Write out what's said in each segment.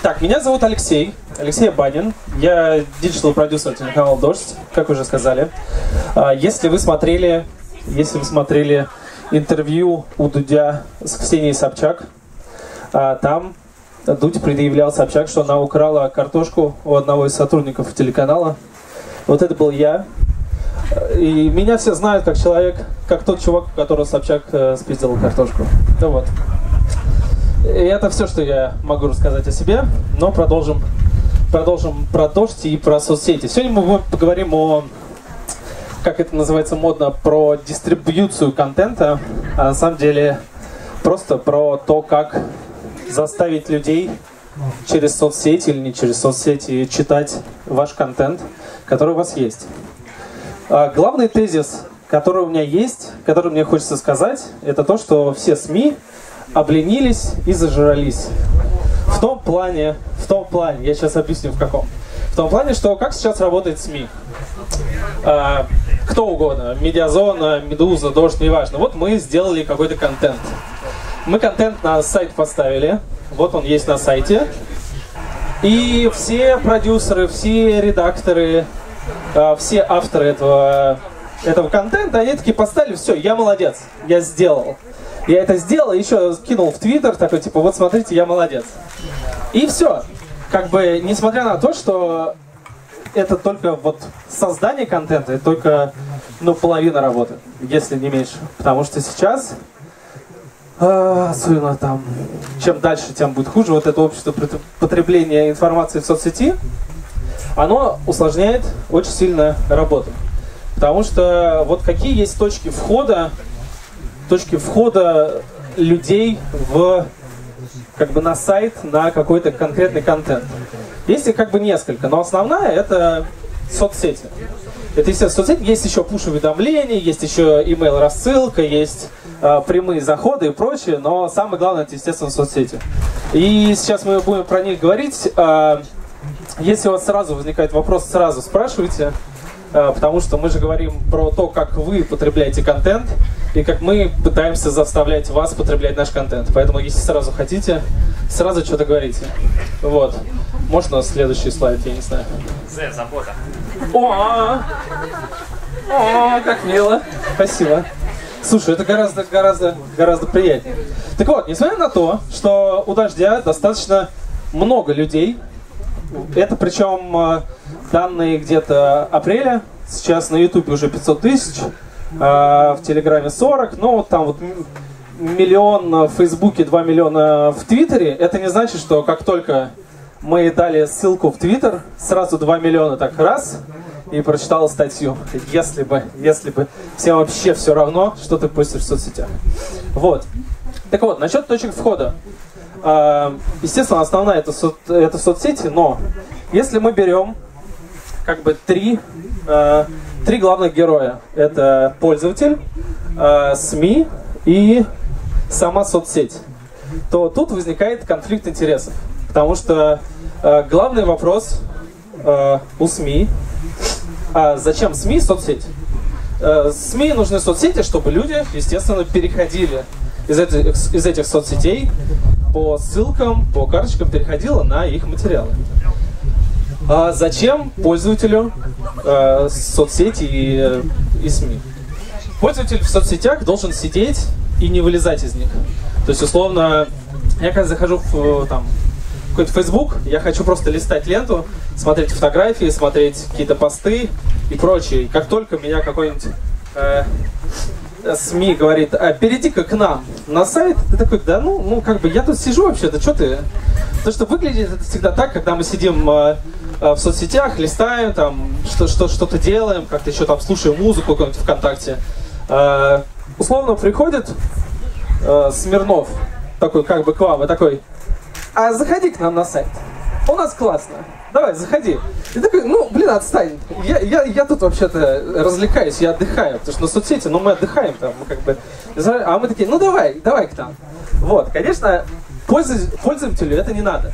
Так, меня зовут Алексей Банин. Я диджитал-продюсер телеканала «Дождь», как уже сказали. Если вы смотрели интервью у Дудя с Ксенией Собчак, там Дудь предъявлял Собчак, что она украла картошку у одного из сотрудников телеканала. Вот это был я. И меня все знают как человек, как тот чувак, у которого Собчак спиздил картошку. Да вот. И это все, что я могу рассказать о себе, но продолжим про «Дождь» и про соцсети. Сегодня мы поговорим о, как это называется модно, про дистрибьюцию контента, а на самом деле просто про то, как заставить людей через соцсети или не через соцсети читать ваш контент, который у вас есть. Главный тезис, который у меня есть, который мне хочется сказать, это то, что все СМИ обленились и зажрались. В том плане, я сейчас объясню в каком. В том плане, что как сейчас работает СМИ. Кто угодно, Медиазона, Медуза, Дождь, неважно. Вот мы сделали какой-то контент. Мы контент на сайт поставили, вот он есть на сайте. И все продюсеры, все редакторы, все авторы этого контента, они такие поставили, все, я молодец, я сделал. Я это сделал, еще кинул в Твиттер, такой типа, вот смотрите, я молодец. И все. Как бы, несмотря на то, что это только вот создание контента, это только, половина работы, если не меньше. Потому что сейчас, особенно там, чем дальше, тем будет хуже, вот это общество потребления информации в соцсети, оно усложняет очень сильно работу. Потому что вот какие есть точки входа людей на сайт, на какой-то конкретный контент. Есть их несколько, но основная это соцсети. Это, естественно, соцсети. Есть еще пуш-уведомления, есть еще email-рассылка, есть прямые заходы и прочее, но самое главное это, естественно, соцсети. И сейчас мы будем про них говорить. Если у вас сразу возникает вопрос, сразу спрашивайте. Потому что мы же говорим про то, как вы потребляете контент, и как мы пытаемся заставлять вас потреблять наш контент. Поэтому, если сразу хотите, сразу что-то говорите. Вот. Можно следующий слайд, я не знаю. Забота. О, как мило. Спасибо. Слушай, это гораздо приятнее. Так вот, несмотря на то, что у Дождя достаточно много людей, это причем данные где-то апреля, сейчас на Ютубе уже 500 тысяч, в Телеграме 40, там вот миллион в Фейсбуке, 2 миллиона в Твиттере. Это не значит, что как только мы дали ссылку в Твиттер, сразу 2 миллиона так раз и прочитала статью. Если бы всем вообще все равно, что ты постишь в соцсетях. Вот. Так вот, насчет точек входа. Естественно, основная это соцсети, но если мы берем три главных героя, это пользователь, СМИ и сама соцсеть, то тут возникает конфликт интересов. Потому что главный вопрос у СМИ, зачем СМИ соцсеть? СМИ нужны соцсети, чтобы люди, естественно, переходили из этих соцсетей по ссылкам, по карточкам, переходило на их материалы. Зачем пользователю соцсети и СМИ? Пользователь в соцсетях должен сидеть и не вылезать из них. То есть, условно, я когда захожу в какой-то Facebook, я хочу просто листать ленту, смотреть фотографии, смотреть какие-то посты и прочее. Как только меня какой-нибудь СМИ говорит, перейди-ка к нам на сайт, ты такой, я тут сижу вообще-то, что ты? То, что выглядит это всегда так, когда мы сидим в соцсетях, листаем, что-то делаем, как-то еще слушаем музыку какую-нибудь ВКонтакте. Условно приходит Смирнов, такой к вам, и такой, заходи к нам на сайт, у нас классно. Давай, заходи. И такой, отстань. Я тут вообще-то развлекаюсь, я отдыхаю. Потому что на соцсети, мы отдыхаем там, А мы такие, давай к нам. Вот, конечно, пользователю это не надо.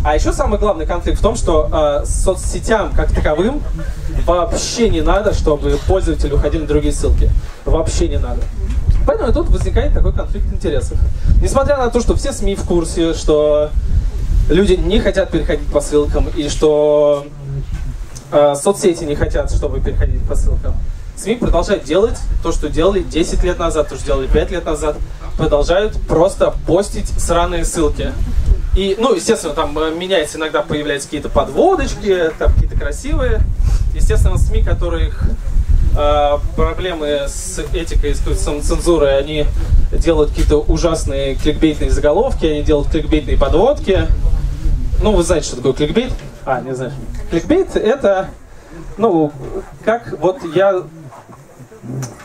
А еще самый главный конфликт в том, что соцсетям как таковым вообще не надо, чтобы пользователи уходили на другие ссылки. Вообще не надо. Поэтому тут возникает такой конфликт интересов. Несмотря на то, что все СМИ в курсе, что люди не хотят переходить по ссылкам, и что соцсети не хотят, чтобы переходить по ссылкам. СМИ продолжают делать то, что делали 10 лет назад, то, что делали 5 лет назад. Продолжают просто постить сраные ссылки. И, ну, естественно, там меняется, иногда появляются какие-то подводочки, там какие-то красивые. Естественно, СМИ, которых проблемы с этикой, с самоцензурой, они делают какие-то ужасные кликбейтные заголовки, они делают кликбейтные подводки. Ну, вы знаете, что такое кликбейт? А, не знаешь. Кликбейт — это, ну, как вот я...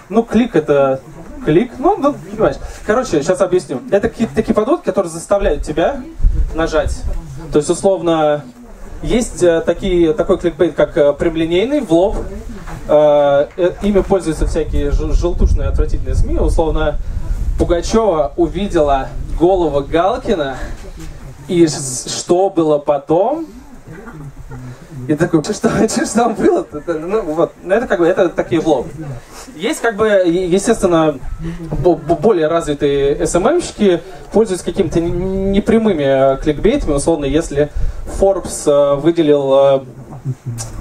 Ну, клик — это клик. Ну, понимаешь. Короче, сейчас объясню. Это какие-то такие подводки, которые заставляют тебя нажать. То есть, условно, есть такой кликбейт, как прямолинейный, в лоб. Ими пользуются всякие желтушные, отвратительные СМИ. Условно, Пугачева увидела голову Галкина, и что было потом? И такой, что там было? Ну, вот, это как бы, это такие в лоб. Есть как бы, естественно, более развитые СММщики пользуются какими-то непрямыми кликбейтами. Условно, если Forbes выделил,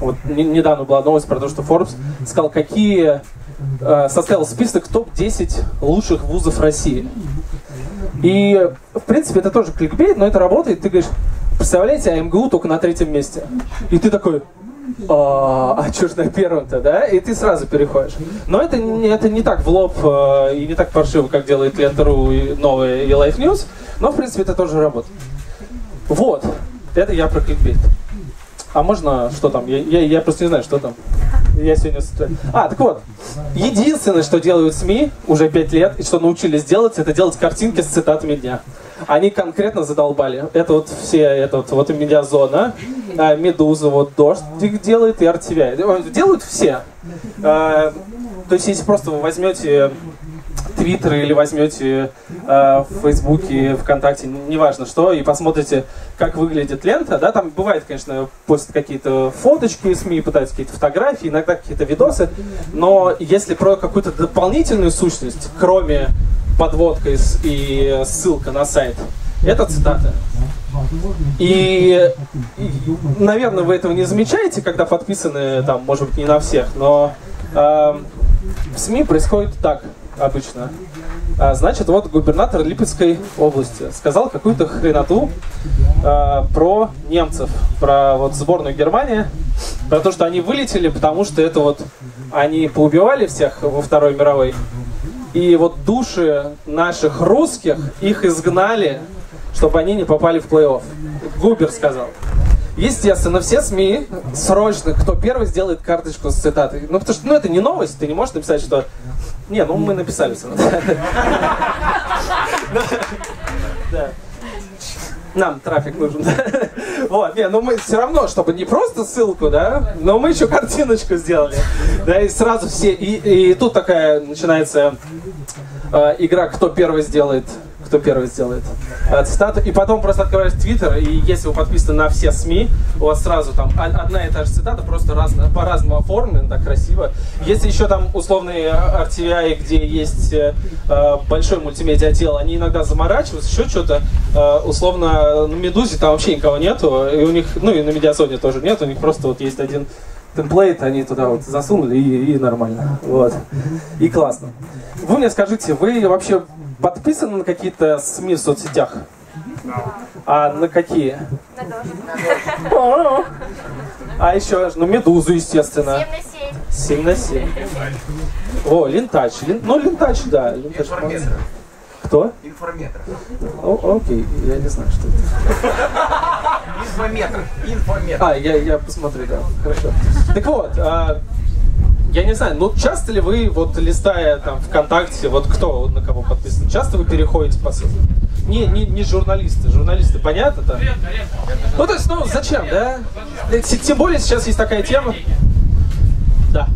вот недавно была новость про то, что Forbes сказал, составил список топ-10 лучших вузов России. И, в принципе, это тоже кликбейт, но это работает. Ты говоришь, представляете, а МГУ только на 3-м месте. И ты такой, а что ж на 1-м-то, да? И ты сразу переходишь. Но это не так в лоб и не так паршиво, как делает Лента.ру и Новая и Life News. Но, в принципе, это тоже работает. Вот. Это я про кликбейт. А можно, что там? Я просто не знаю, что там. Я сегодня... так вот. Единственное, что делают СМИ уже 5 лет, и что научились делать, это делать картинки с цитатами дня. Они конкретно задолбали. Это вот все, вот и Медиазона, Медуза, вот Дождь делает, и RTVI. Делают все. То есть, если просто вы возьмете Твиттер или возьмете в Фейсбуке, ВКонтакте, неважно что, и посмотрите, как выглядит лента, да, там бывает, конечно, постят какие-то фоточки СМИ, пытаются какие-то фотографии, иногда какие-то видосы, но если про какую-то дополнительную сущность, кроме подводка и ссылка на сайт, это цитаты. И, наверное, вы этого не замечаете, когда подписаны, там, может быть, не на всех, но в СМИ происходит так обычно. Значит, вот губернатор Липецкой области сказал какую-то хреноту про немцев, про вот сборную Германии, про то, что они вылетели, потому что это вот они поубивали всех во Второй мировой, и вот души наших русских их изгнали, чтобы они не попали в плей-офф. Губер сказал. Естественно, все СМИ срочно, кто первый сделает карточку с цитатой. Ну, потому что, это не новость, ты не можешь написать, что... Не, мы написали все. Нам трафик нужен. Вот, мы все равно, чтобы не просто ссылку, да, но мы еще картиночку сделали. Да, и сразу все... И тут такая начинается игра, кто первый сделает цитату, и потом просто открываешь Твиттер, и если вы подписаны на все СМИ, у вас сразу там одна и та же цитата, просто по-разному оформлена, так красиво. Если еще там условный RTVI, где есть большой мультимедиа отдел, они иногда заморачиваются, еще что-то, условно, на Медузе там вообще никого нету, и у них, и на Медиазоне тоже нет, у них просто вот есть один темплейт, они туда вот засунули, и нормально. Вот. И классно. Вы мне скажите, вы вообще подписаны на какие-то СМИ в соцсетях? А на какие? На Дождь. А еще, Медузу, естественно. 7 на 7. О, Лентач. Лентач, да. Информетр. Кто? Информетр. Окей, я не знаю, что это. Информетр. Я посмотрю, да. Хорошо. Так вот, я не знаю, часто ли вы, вот листая там ВКонтакте, вот кто на кого подписан, часто вы переходите по ссылкам? Не журналисты. Журналисты, понятно-то? То есть, зачем, да? Тем более сейчас есть такая тема. Да.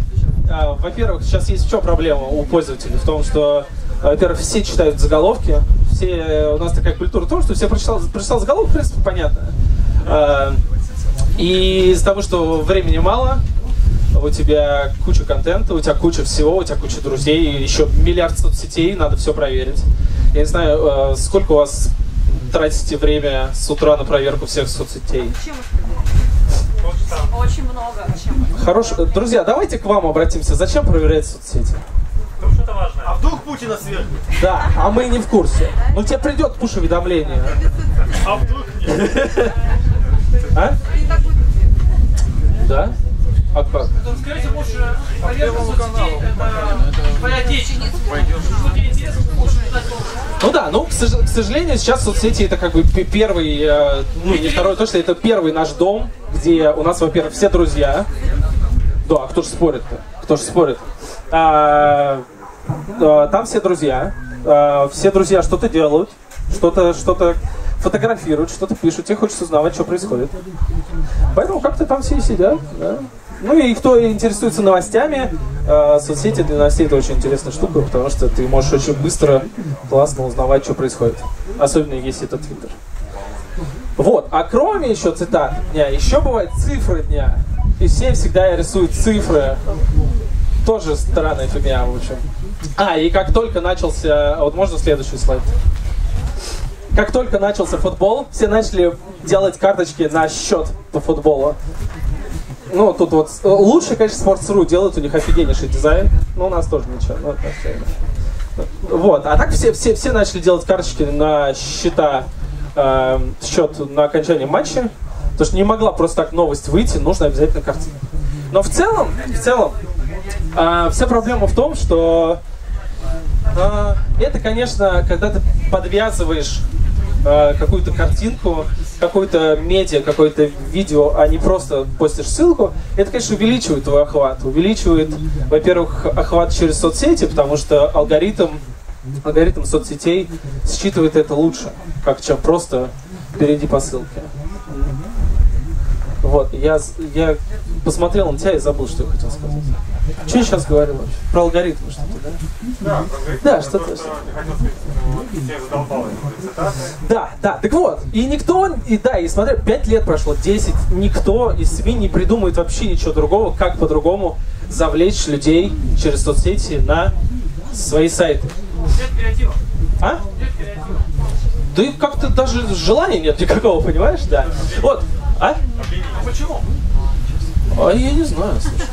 Во-первых, сейчас есть еще проблема у пользователей в том, что, во-первых, все читают заголовки, у нас такая культура того, что все прочитал заголовок, в принципе, понятно. И из-за того, что времени мало, у тебя куча контента, у тебя куча всего, у тебя куча друзей, еще миллиард соцсетей, надо все проверить. Я не знаю, сколько у вас тратите время с утра на проверку всех соцсетей? Очень много. Хорошо. Друзья, давайте к вам обратимся. Зачем проверять соцсети? Потому что это важно. А вдруг Путина свергнут? Да, а мы не в курсе. Ну тебе придет пуш-уведомление. А вдруг нет? А? Да? А как? Скажите, лучше проверка соцсетей, это твоя деятельность. Тебе интересно, ты можешь дать опыт. Ну да, ну, к сожалению, сейчас соцсети это как бы первый, ну не второй, точно, это первый наш дом, где у нас, во-первых, все друзья. Да, кто же спорит-то? Кто же спорит? Там все друзья что-то делают, что-то фотографируют, что-то пишут, тебе хочется узнавать, что происходит. Поэтому как-то там все и сидят, да. Ну и кто интересуется новостями, соцсети для новостей это очень интересная штука, потому что ты можешь очень быстро, классно узнавать, что происходит. Особенно если это Твиттер. Вот, а кроме еще цитат дня, еще бывают цифры дня. И все всегда рисуют цифры. Тоже странная фигня, в общем. И как только начался... Вот можно следующий слайд? Как только начался футбол, все начали делать карточки на счет по футболу. Ну, тут вот лучше, конечно, Sports.ru делают, у них офигеннейший дизайн, но у нас тоже ничего. Ну, вот, а так все начали делать карточки на счета, счет на окончание матча, потому что не могла просто так новость выйти, нужно обязательно картинку. Но в целом, вся проблема в том, что это, конечно, когда ты подвязываешь какую-то картинку, какое-то медиа, какое-то видео, а не просто постишь ссылку, это, конечно, увеличивает твой охват. Увеличивает, во-первых, охват через соцсети, потому что алгоритм соцсетей считывает это лучше, чем просто перейди по ссылке. Вот, я посмотрел на тебя и забыл, что я хотел сказать. Что я сейчас говорил вообще? Про алгоритмы что-то, да? Да, про алгоритмы. Да, что-то. Да, так вот, и никто, и смотря, 5 лет прошло, 10, никто из СМИ не придумает вообще ничего другого, как по-другому завлечь людей через соцсети на свои сайты. Нет креатива. А? Нет креатива. Да и как-то даже желания нет никакого, понимаешь, да? Вот, а? Почему? Я не знаю, слушай.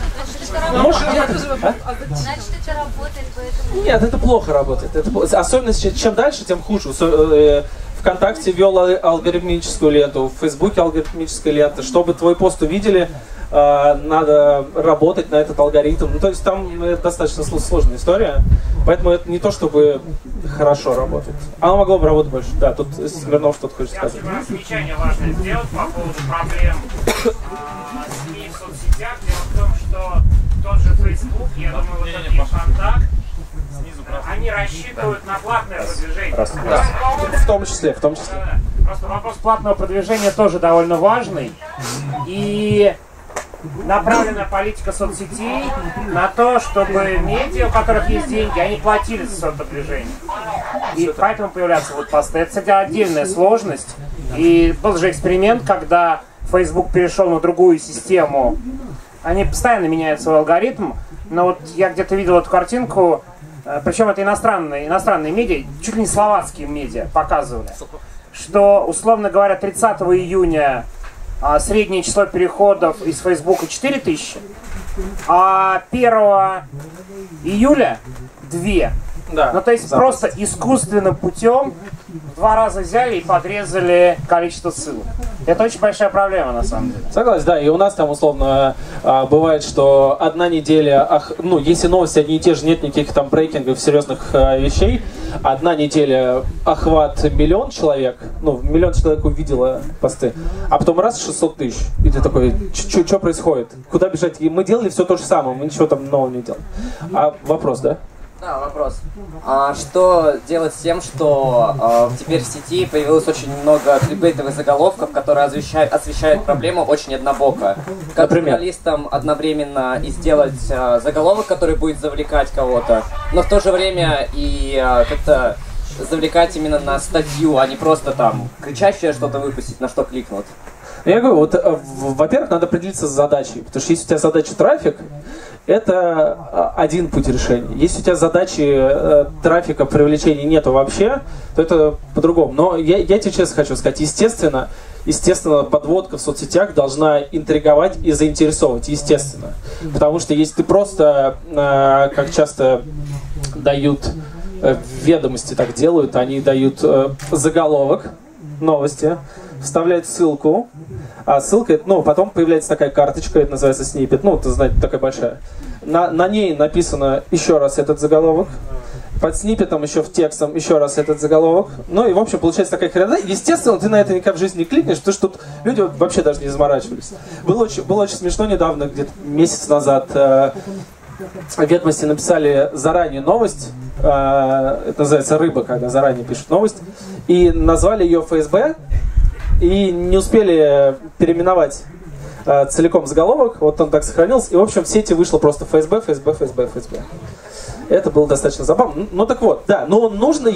Может, нет, Значит, это работает, поэтому... Нет, это плохо работает. Особенно чем дальше, тем хуже. ВКонтакте ввел алгоритмическую ленту, в Фейсбуке алгоритмическая лента. Чтобы твой пост увидели, надо работать на этот алгоритм. Ну, то есть там достаточно сложная история. Поэтому это не то, чтобы хорошо работает. Оно могло бы работать больше. Да, тут Смирнов что-то хочет сказать. Замечание важное сделать по поводу проблем СМИ в соцсетях. Дело в том, что тот же Facebook, я думаю, вот этот ВКонтакт, они рассчитывают на платное продвижение. Да. В том числе. Да. Просто вопрос платного продвижения тоже довольно важный. И направленная политика соцсетей на то, чтобы медиа, у которых есть деньги, они платили за свое продвижение. И поэтому появляются вот посты. Это, кстати, отдельная сложность. И был же эксперимент, когда Facebook перешел на другую систему. Они постоянно меняют свой алгоритм. Но вот я где-то видел эту картинку, причем это иностранные медиа, чуть ли не словацкие медиа показывали, что, условно говоря, 30 июня среднее число переходов из Фейсбука 4000, а 1 июля 2. Да. Ну, то есть просто искусственным путем в 2 раза взяли и подрезали количество ссылок. Это очень большая проблема, на самом деле. Согласен, да. И у нас там, условно, бывает, что одна неделя, ну, если новости одни и те же, нет никаких там брейкингов, серьезных вещей, одна неделя охват 1 миллион человек, ну, 1 миллион человек увидело посты, а потом раз 600 тысяч. И ты такой, что происходит? Куда бежать? И мы делали все то же самое, мы ничего там нового не делали. А вопрос, да? Да, вопрос. Что делать с тем, что теперь в сети появилось очень много кликбейтовых заголовков, которые освещают проблему очень однобоко? Как журналистам одновременно и сделать заголовок, который будет завлекать кого-то, но в то же время и как-то завлекать именно на статью, а не просто там кричащее что-то выпустить, на что кликнут? Я говорю, вот, во-первых, надо определиться с задачей, потому что если у тебя задача трафик, Это один путь решения. Если у тебя задачи трафика, привлечения нету вообще, то это по-другому. Но я тебе честно хочу сказать, естественно, подводка в соцсетях должна интриговать и заинтересовывать, естественно. Потому что если ты просто, как часто дают ведомости, так делают, они дают заголовок новости, вставляют ссылку, а ссылка, потом появляется такая карточка, это называется сниппет, ты знаете, такая большая. На ней написано еще раз этот заголовок, под сниппетом еще в текстом еще раз этот заголовок. И, в общем, получается такая хрена. Естественно, ты на это никак в жизни не кликнешь, потому что тут люди вообще даже не заморачивались. Было очень смешно недавно, где-то месяц назад, ведомости написали заранее новость, это называется рыба, когда заранее пишут новость, и назвали ее ФСБ, и не успели переименовать целиком заголовок, вот он так сохранился, и, в общем, в сети вышло просто ФСБ. Это было достаточно забавно. Так вот, да, но нужно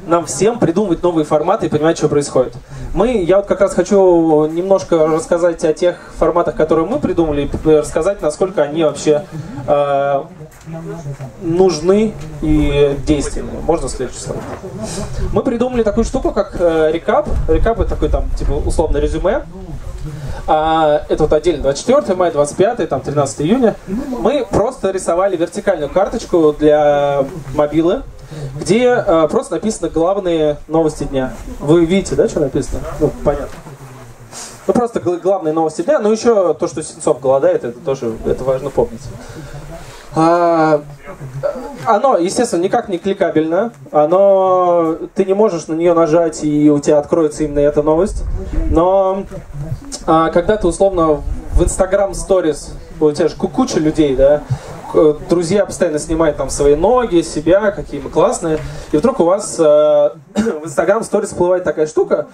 нам всем придумывать новые форматы и понимать, что происходит. Я вот как раз хочу немножко рассказать о тех форматах, которые мы придумали, и рассказать, насколько они вообще нужны и действенны. Можно следующий слайд? Мы придумали такую штуку, как рекап. Рекап — это такой условно резюме. Это вот отдельно 24 мая, 25, 13 июня. Мы просто рисовали вертикальную карточку для мобилы, где просто написаны главные новости дня. Вы видите, да, что написано? Понятно. Просто главные новости дня, но еще то, что Сенцов голодает, это важно помнить. Оно, естественно, никак не кликабельно. Ты не можешь на нее нажать, и у тебя откроется именно эта новость. Но когда ты условно в Instagram Stories, у тебя же куча людей, да, друзья постоянно снимают там свои ноги, себя, какие мы классные, и вдруг у вас в Instagram Stories всплывает такая штука,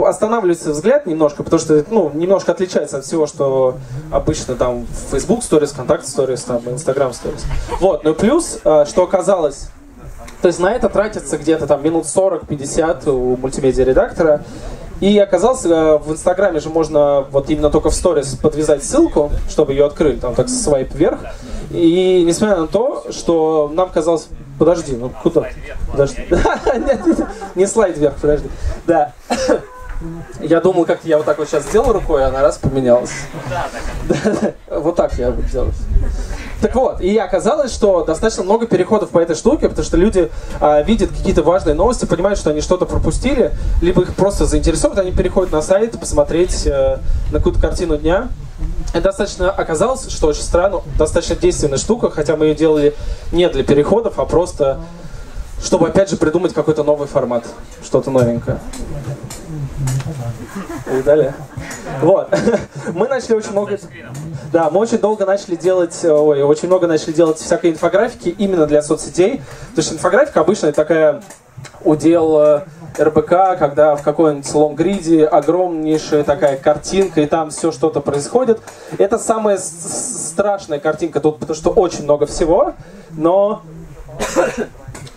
останавливается взгляд немножко, потому что немножко отличается от всего, что обычно там в Facebook Stories, ВКонтакте Stories, там Instagram Stories. Но плюс, что оказалось, то есть на это тратится где-то там минут 40-50 у мультимедиа-редактора. И оказалось, в Инстаграме же можно вот именно только в сторис подвязать ссылку, чтобы ее открыли, там так свайп вверх. И несмотря на то, что нам казалось... Подожди, куда? Подожди. Нет, не слайд вверх, подожди. Да. Я думал, как я вот так вот сейчас сделал рукой, она раз поменялась. Вот так я буду делать. Так вот, и оказалось, что достаточно много переходов по этой штуке, потому что люди видят какие-то важные новости, понимают, что они что-то пропустили, либо их просто заинтересуют, они переходят на сайт посмотреть на какую-то картину дня. И достаточно оказалось, что очень странно, достаточно действенная штука, хотя мы ее делали не для переходов, а просто, чтобы опять же придумать какой-то новый формат, что-то новенькое. Видали? Вот. Мы начали очень много... Да, мы очень много начали делать... очень много начали делать всякой инфографики именно для соцсетей. Потому что инфографика обычно такая удел РБК, когда в каком-нибудь лонгриде огромнейшая такая картинка, и там все что-то происходит. Это самая страшная картинка тут, потому что очень много всего, но...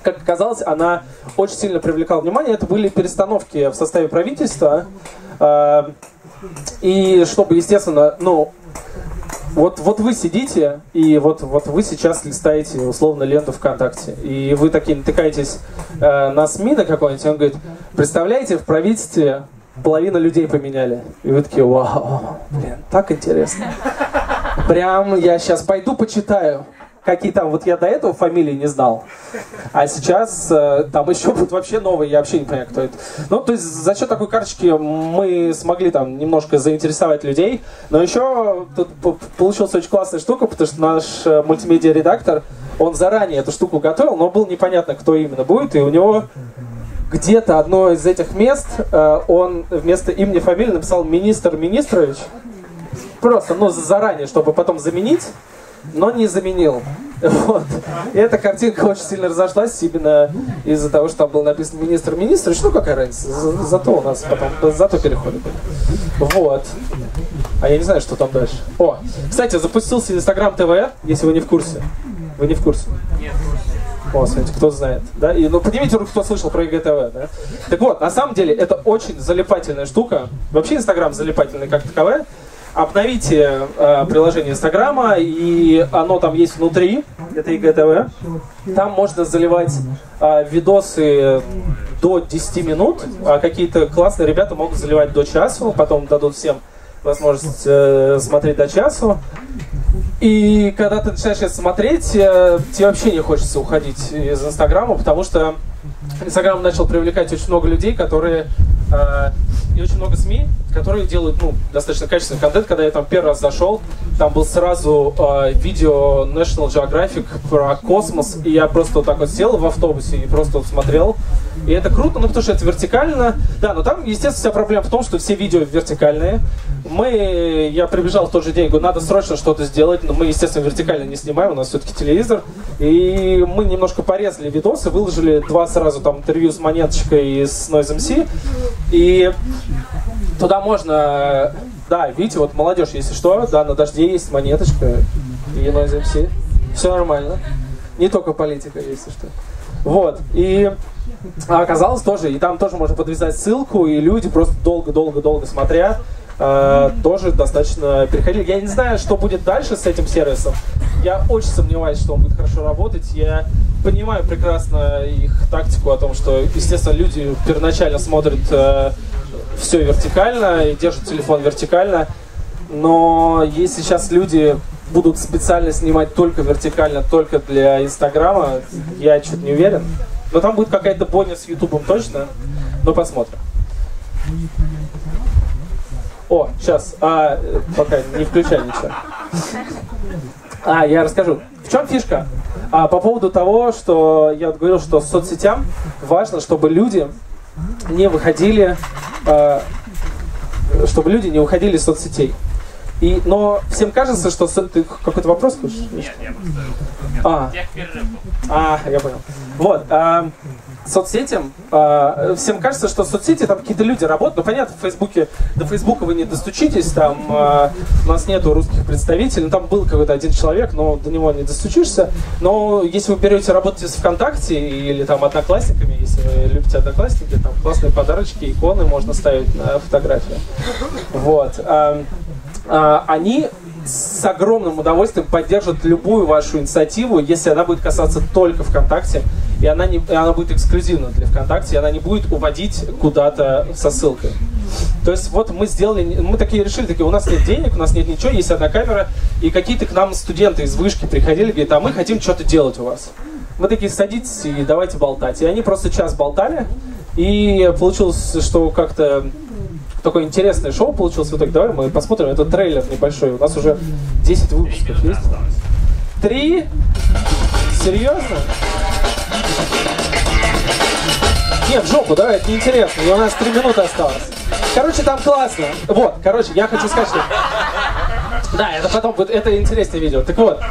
Как оказалось, она очень сильно привлекала внимание. Это были перестановки в составе правительства. И чтобы, естественно, вот вы сидите, и вот вы сейчас листаете, условно, ленту ВКонтакте, и вы такие натыкаетесь на СМИ на какой-нибудь, и он говорит: представляете, в правительстве половину людей поменяли. И вы такие: вау, блин, так интересно. Прям я сейчас пойду почитаю. Какие там, вот я до этого фамилии не знал, а сейчас там еще будут вообще новые, я вообще не понимаю, кто это. То есть за счет такой карточки мы смогли там немножко заинтересовать людей, но еще тут получилась очень классная штука, потому что наш мультимедиа-редактор, он заранее эту штуку готовил, но было непонятно, кто именно будет, и у него где-то одно из этих мест, он вместо имени фамилии написал «Министр Министрович», просто, заранее, чтобы потом заменить, но не заменил. Вот. И эта картинка очень сильно разошлась именно из-за того, что там было написано «Министр Министрович». Какая разница? Зато у нас потом переходы были. Вот. А я не знаю, что там дальше. Кстати, запустился Instagram ТВ, если вы не в курсе. Вы не в курсе? Нет, в курсе. Смотрите, кто знает. Да? И, поднимите руку, кто слышал про ИГТВ. Да? Так вот, на самом деле, это очень залипательная штука. Вообще, Instagram залипательный как таковой. Обновите приложение Инстаграма, и оно там есть внутри, это ИГТВ. Там можно заливать видосы до 10 минут, а какие-то классные ребята могут заливать до часу, потом дадут всем возможность смотреть до часу. И когда ты начинаешь это смотреть, тебе вообще не хочется уходить из Инстаграма, потому что Инстаграм начал привлекать очень много людей, которые и очень много СМИ, которые делают достаточно качественный контент. Когда я там первый раз зашел, там был сразу видео National Geographic про космос, и я просто вот так вот сел в автобусе и просто вот смотрел. И это круто, потому что это вертикально. Да, но там, естественно, вся проблема в том, что все видео вертикальные. Я прибежал в тот же день, говорю, надо срочно что-то сделать, но мы, естественно, вертикально не снимаем, у нас все-таки телевизор. И мы немножко порезали видосы, выложили 2 сразу там интервью с Монеточкой и с Noise MC. И туда можно, да, видите, вот молодежь, если что, да, на Дожде есть Монеточка и Noise MC. Все нормально. Не только политика, если что. Вот, и оказалось тоже, и там тоже можно подвязать ссылку, и люди просто долго-долго-долго смотря, тоже достаточно переходили. Я не знаю, что будет дальше с этим сервисом. Я очень сомневаюсь, что он будет хорошо работать. Я понимаю прекрасно их тактику о том, что, естественно, люди первоначально смотрят все вертикально и держат телефон вертикально. Но если сейчас люди будут специально снимать только вертикально, только для Инстаграма, я чуть не уверен. Но там будет какая-то бойня с Ютубом точно. Но посмотрим. О, сейчас, пока не включай ничего. Я расскажу. В чем фишка? По поводу того, что я говорил, что соцсетям важно, чтобы люди не выходили, из соцсетей. Но всем кажется, что... Ты какой-то вопрос хочешь? Нет, я просто... Я понял. Вот. Соцсетям, всем кажется, что в соцсети там какие-то люди работают. Ну, понятно, в Фейсбуке, до Фейсбука вы не достучитесь, там у нас нету русских представителей, там был какой-то один человек, но до него не достучишься. Но если вы берете, работаете с ВКонтакте или там Одноклассниками, если вы любите Одноклассники, там классные подарочки, иконы можно ставить на фотографию. Вот. Они с огромным удовольствием поддержат любую вашу инициативу, если она будет касаться только ВКонтакте, и она будет эксклюзивна для ВКонтакте, и она не будет уводить куда-то со ссылкой. То есть вот мы решили, у нас нет денег, у нас нет ничего, есть одна камера, и какие-то к нам студенты из вышки приходили, говорят, а мы хотим что-то делать у вас. Мы такие, садитесь и давайте болтать. И они просто час болтали, и получилось, что как-то такое интересное шоу получилось в итоге. Давай мы посмотрим, это трейлер небольшой. У нас уже 10 выпусков есть. 3? Серьезно? Нет, в жопу, давай, это неинтересно. И у нас 3 минуты осталось. Короче, там классно. Вот, короче, я хочу сказать, что... Да, это потом будет, это интересное видео. Так вот,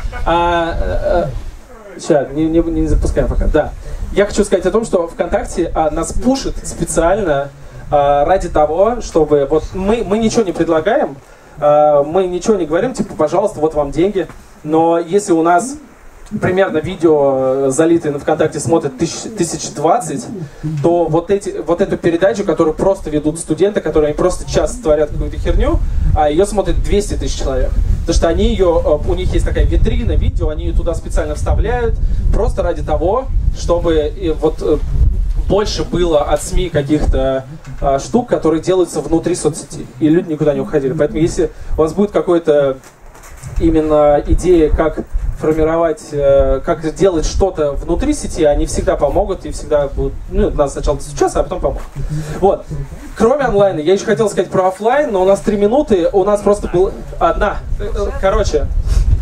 сейчас, не запускаем пока. Да. Я хочу сказать о том, что ВКонтакте нас пушит специально ради того, чтобы... Вот мы ничего не предлагаем, мы ничего не говорим, типа, пожалуйста, вот вам деньги. Но если у нас примерно видео, залитые на ВКонтакте, смотрят 1020, то вот эту передачу, которую просто ведут студенты, которые они просто час творят какую-то херню, а ее смотрят 200 тысяч человек. Потому что у них есть такая витрина видео, они ее туда специально вставляют, просто ради того, чтобы больше было от СМИ каких-то штук, которые делаются внутри соцсети, и люди никуда не уходили. Поэтому если у вас будет какая-то именно идея, как формировать, как делать что-то внутри сети, они всегда помогут и всегда будут, надо сначала достучаться, а потом помогут. Вот. Кроме онлайна, я еще хотел сказать про офлайн, но у нас 3 минуты, у нас просто была одна. Короче,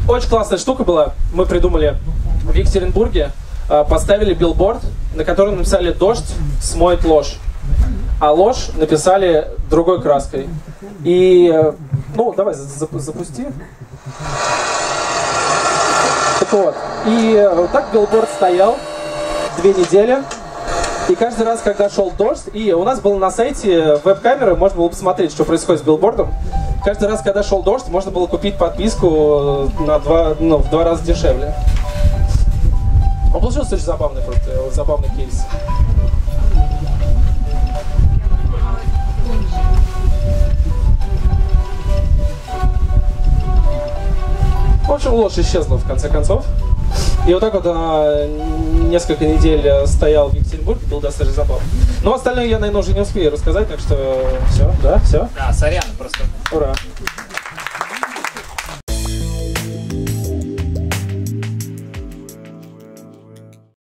очень классная штука была, мы придумали в Екатеринбурге, поставили билборд, на котором написали «Дождь смоет ложь», а ложь написали другой краской. И, давай, запусти. Так вот, и вот так билборд стоял 2 недели, и каждый раз, когда шел дождь, и у нас было на сайте веб-камеры, можно было посмотреть, что происходит с билбордом. Каждый раз, когда шел дождь, можно было купить подписку в 2 раза дешевле. Он получился очень забавный кейс. почему ложь исчезла в конце концов. И вот так вот несколько недель стоял в Екатеринбурге, был достаточно забавно. Но остальное я, наверное, уже не успею рассказать, так что все, да, все. Да, сорян, просто. Ура.